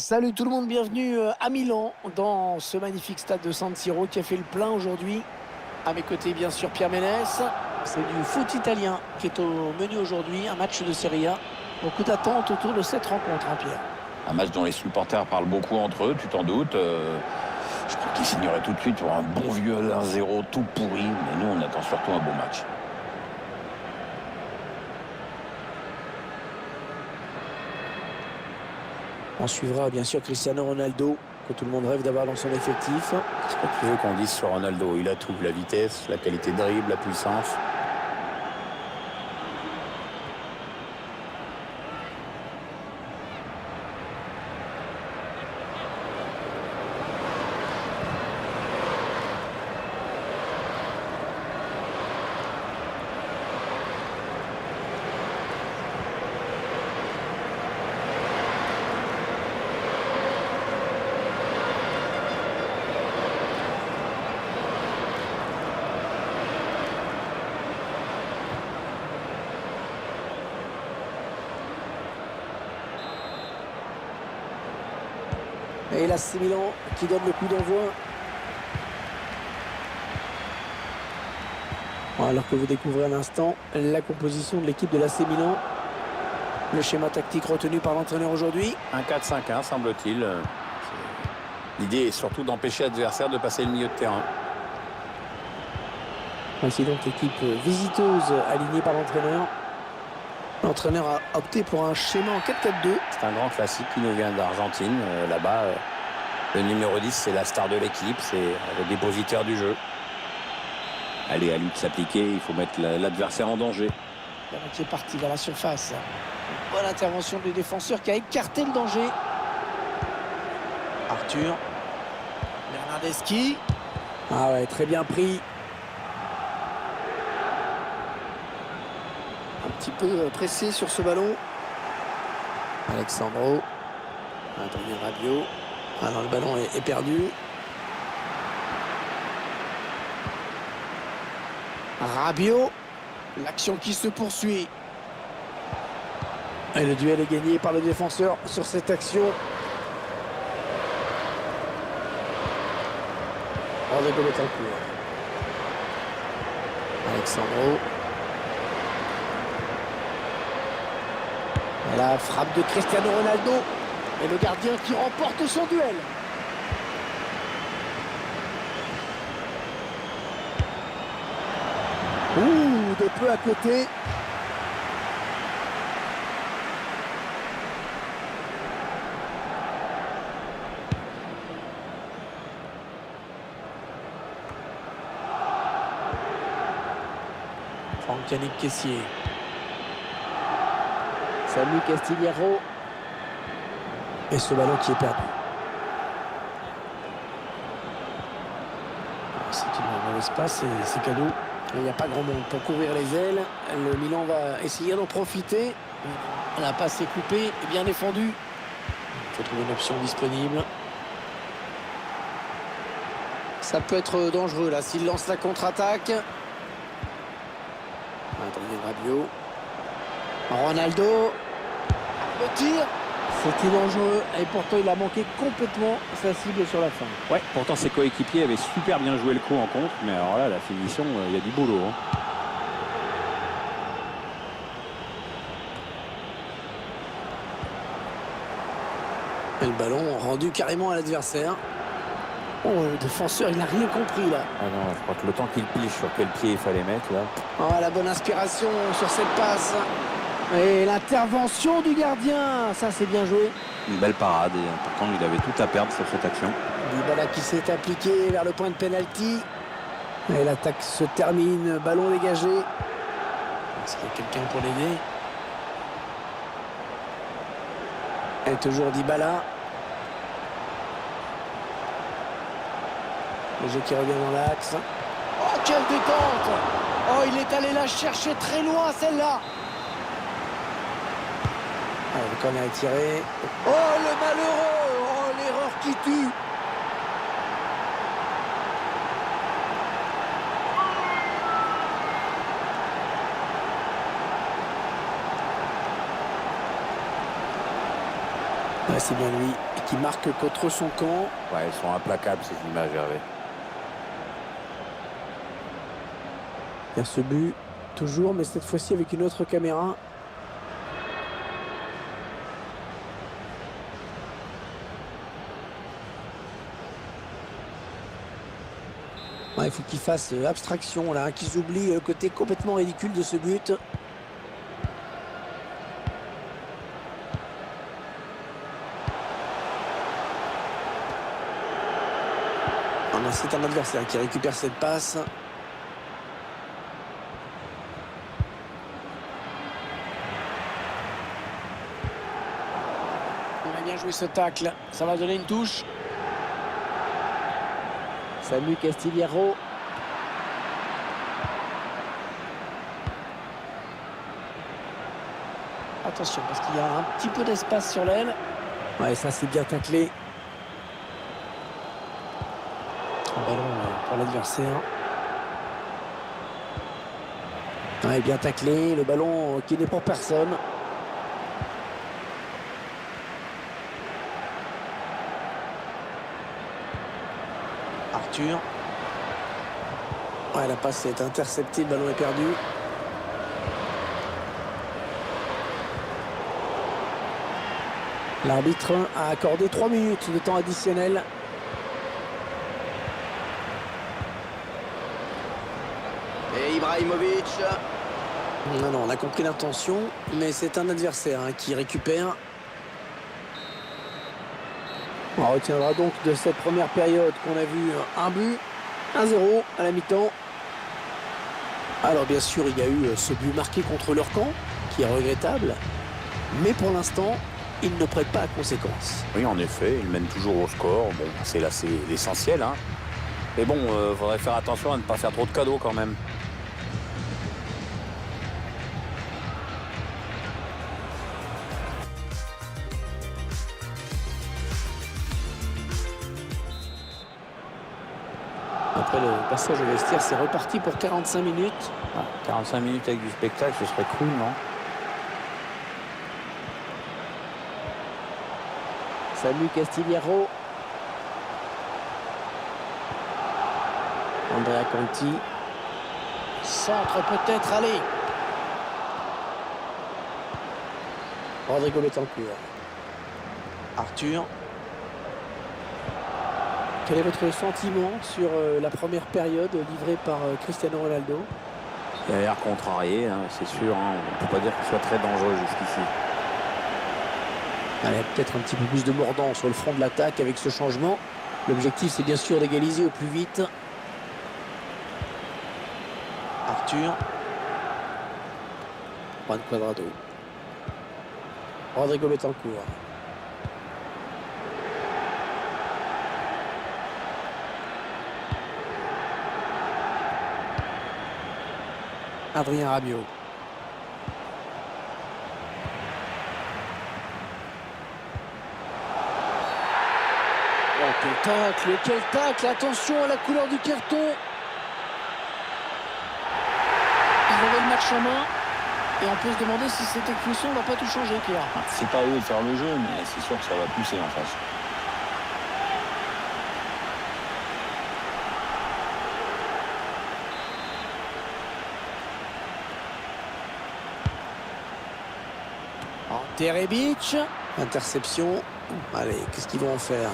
Salut tout le monde, bienvenue à Milan dans ce magnifique stade de San Siro qui a fait le plein aujourd'hui. À mes côtés bien sûr Pierre Ménès. C'est du foot italien qui est au menu aujourd'hui, un match de Serie A. Beaucoup d'attentes autour de cette rencontre, hein, Pierre. Un match dont les supporters parlent beaucoup entre eux, tu t'en doutes. Je crois qu'ils signeraient tout de suite pour un bon vieux 1-0 tout pourri. Mais nous, on attend surtout un bon match. On suivra bien sûr Cristiano Ronaldo, que tout le monde rêve d'avoir dans son effectif. Ce que tu veux qu'on dise sur Ronaldo, il a tout, la vitesse, la qualité de dribble, la puissance. Et là c'est Milan qui donne le coup d'envoi. Alors que vous découvrez à l'instant la composition de l'équipe de l'AC Milan. Le schéma tactique retenu par l'entraîneur aujourd'hui. Un 4-5-1, semble-t-il. L'idée est surtout d'empêcher l'adversaire de passer le milieu de terrain. Voici donc l'équipe visiteuse alignée par l'entraîneur. L'entraîneur a opté pour un schéma en 4-4-2. C'est un grand classique qui nous vient d'Argentine. Là-bas, le numéro 10, c'est la star de l'équipe, c'est le dépositaire du jeu. Allez, à lui de s'appliquer, il faut mettre l'adversaire en danger. Le ballon qui est parti vers la surface. Bonne intervention du défenseur qui a écarté le danger. Arthur. Bernardeschi. Ah ouais, très bien pris. Un petit peu pressé sur ce ballon. Alexandro. Adrien Rabiot. Ah non, le ballon est perdu. Rabiot. L'action qui se poursuit. Et le duel est gagné par le défenseur sur cette action. Hors de Betancourt. Alexandro. Et la frappe de Cristiano Ronaldo. Et le gardien qui remporte son duel. Ouh, de peu à côté. Franck-Yannick Kessié. Samy Castillero. Et ce ballon qui est perdu. C'est une mauvaise passe, c'est cadeau. Il n'y a pas grand monde pour couvrir les ailes. Le Milan va essayer d'en profiter. La passe est coupée et bien défendue. Il faut trouver une option disponible. Ça peut être dangereux là s'il lance la contre-attaque. Adrien Rabiot. Ronaldo. Le tir. C'était dangereux et pourtant il a manqué complètement sa cible sur la fin. Ouais, pourtant ses coéquipiers avaient super bien joué le coup en contre, mais alors là, la finition, il y a du boulot. Hein. Et le ballon rendu carrément à l'adversaire. Oh, le défenseur, il n'a rien compris là. Ah non, je crois que le temps qu'il pige sur quel pied il fallait mettre là. Oh, la bonne inspiration sur cette passe. Et l'intervention du gardien, ça c'est bien joué. Une belle parade, et pourtant il avait tout à perdre sur cette action. Dybala qui s'est appliqué vers le point de pénalty. Et l'attaque se termine, ballon dégagé. Est-ce qu'il y a quelqu'un pour l'aider? Et toujours Dybala. Le jeu qui revient dans l'axe. Oh, quelle détente! Oh, il est allé la chercher très loin, celle-là. Allez, le corner est tiré. Oh, le malheureux! Oh, l'erreur qui tue! Ouais, c'est bien lui qui marque contre son camp. Ouais, elles sont implacables ces images, Hervé. Il y a ce but, toujours, mais cette fois-ci avec une autre caméra. Ouais, il faut qu'il fasse abstraction, là, qu'ils oublient le côté complètement ridicule de ce but. Oh non, c'est un adversaire qui récupère cette passe. On a bien joué ce tacle, ça va donner une touche. Samu Castillero. Attention, parce qu'il y a un petit peu d'espace sur l'aile. Ouais, ça c'est bien taclé. Un ballon pour l'adversaire. Ouais, bien taclé. Le ballon qui n'est pour personne. Arthur. Ouais, la passe est interceptée, le ballon est perdu. L'arbitre a accordé 3 minutes de temps additionnel. Et Ibrahimovic. Non, non, on a compris l'intention, mais c'est un adversaire qui récupère. On retiendra donc de cette première période qu'on a vu un but, 1-0 à la mi-temps. Alors bien sûr, il y a eu ce but marqué contre leur camp, qui est regrettable. Mais pour l'instant, il ne prête pas à conséquence. Oui, en effet, ils mènent toujours au score. Bon, c'est là, c'est l'essentiel, hein. Mais bon, faudrait faire attention à ne pas faire trop de cadeaux quand même. Après le passage au vestiaire, c'est reparti pour 45 minutes. Ah, 45 minutes avec du spectacle, ce serait cool, non? Samu Castillero. Andrea Conti. Centre peut-être, allez. Rodrigo Betancourt. Arthur. Quel est votre sentiment sur la première période livrée par Cristiano Ronaldo? Il a l'air contrarié, hein, c'est sûr. Hein. On ne peut pas dire qu'il soit très dangereux jusqu'ici. Allez, peut-être un petit peu plus de mordant sur le front de l'attaque avec ce changement. L'objectif, c'est bien sûr d'égaliser au plus vite. Arthur. Juan Cuadrado. Rodrigo Betancourt. Adrien Rabiot. Oh, quel tacle, attention à la couleur du carton. Ils avaient le match en main et on peut se demander si cette expulsion ne va pas tout changer, Pierre. C'est pas eux de faire le jeu, mais c'est sûr que ça va pousser en face. Terebic, interception. Allez, qu'est-ce qu'ils vont en faire?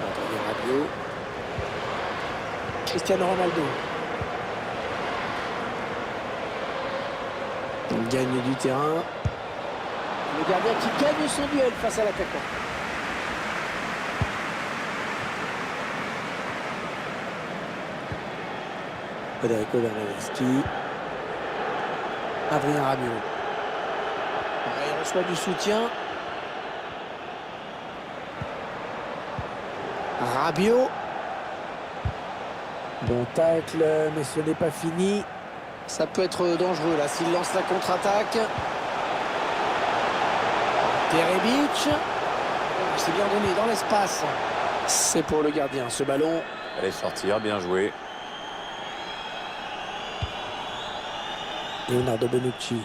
Adrien Rabiot. Cristiano Ronaldo. On gagne du terrain. Le gardien qui gagne son duel face à l'attaquant. Federico Bernardeschi. Adrien Rabiot. Il reçoit du soutien. Rabiot. Bon tacle, mais ce n'est pas fini. Ça peut être dangereux là s'il lance la contre-attaque. Terebic. C'est bien donné dans l'espace. C'est pour le gardien ce ballon. Allez sortir, bien joué. Leonardo Bonucci.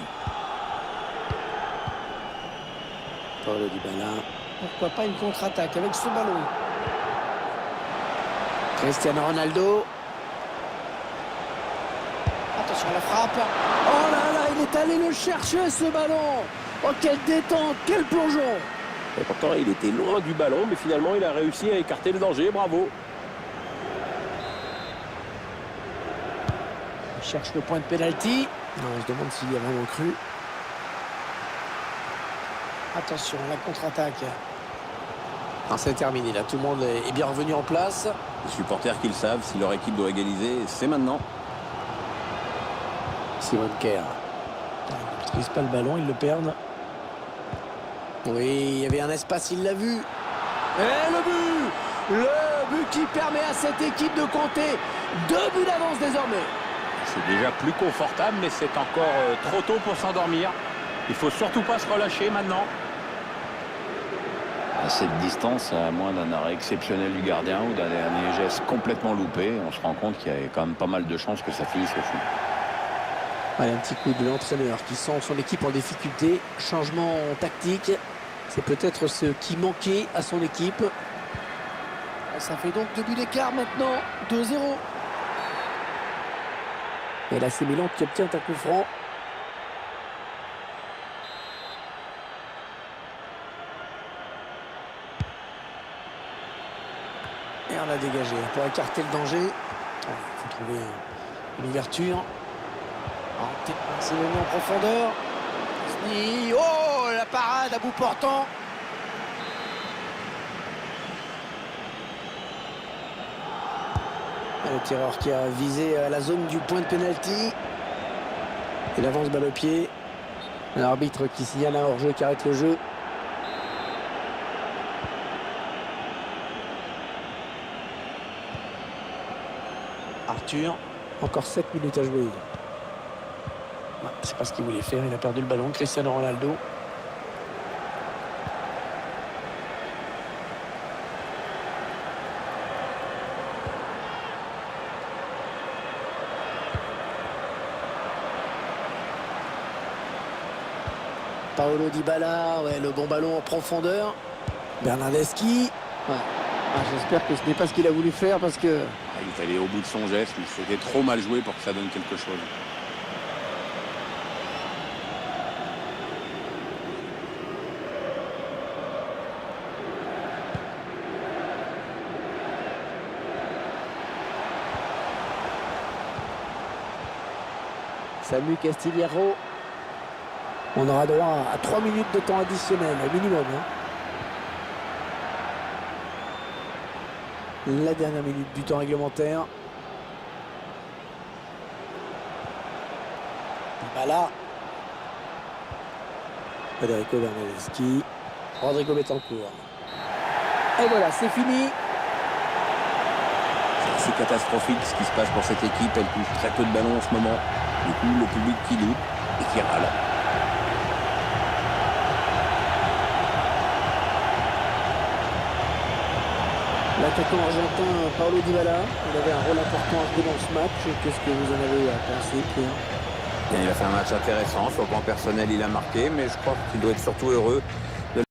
Paulo Dybala. Pourquoi pas une contre-attaque avec ce ballon. Cristiano Ronaldo. Attention à la frappe. Oh là là, il est allé le chercher ce ballon. Oh, quelle détente, quel plongeon. Et pourtant, il était loin du ballon, mais finalement, il a réussi à écarter le danger. Bravo. Il cherche le point de pénalty. On se demande s'il y a vraiment cru. Attention, la contre-attaque. C'est terminé, là. Tout le monde est bien revenu en place. Les supporters qui le savent, si leur équipe doit égaliser, c'est maintenant. Simon Kerr. Ils ne maîtrisent pas le ballon, ils le perdent. Oui, il y avait un espace, il l'a vu. Et le but! Le but qui permet à cette équipe de compter 2 buts d'avance désormais. C'est déjà plus confortable, mais c'est encore trop tôt pour s'endormir. Il faut surtout pas se relâcher maintenant. À cette distance, à moins d'un arrêt exceptionnel du gardien ou d'un dernier geste complètement loupé, on se rend compte qu'il y a quand même pas mal de chances que ça finisse au fond. Allez, un petit coup de l'entraîneur qui sent son équipe en difficulté. Changement tactique. C'est peut-être ce qui manquait à son équipe. Ça fait donc 2 buts d'écart maintenant. 2-0. Et là, c'est Milan qui obtient un coup franc. Et on l'a dégagé pour écarter le danger. Il faut trouver une ouverture. C'est venu en profondeur. Oh, la parade à bout portant. Le tireur qui a visé la zone du point de pénalty. Il avance balle au pied. L'arbitre qui signale un hors-jeu qui arrête le jeu. Arthur, encore 7 minutes à jouer. C'est pas ce qu'il voulait faire, il a perdu le ballon. Cristiano Ronaldo. Paulo Dybala, ouais, le bon ballon en profondeur. Bernardeschi. Ouais. J'espère que ce n'est pas ce qu'il a voulu faire parce que... Il est allé au bout de son geste, mais c'était trop mal joué pour que ça donne quelque chose. Samu Castillero. On aura droit à 3 minutes de temps additionnel, au minimum. La dernière minute du temps réglementaire. Dybala. Federico Bernardeschi. Rodrigo Betancourt. Et voilà, c'est fini. C'est assez catastrophique ce qui se passe pour cette équipe. Elle touche très peu de ballons en ce moment. Du coup, le public qui doute et qui râle. L'attaquant argentin Paulo Dybala, il avait un rôle important à jouer dans ce match. Qu'est-ce que vous en avez à penser, Pierre? Il a fait un match intéressant. Sur le plan personnel, il a marqué, mais je crois qu'il doit être surtout heureux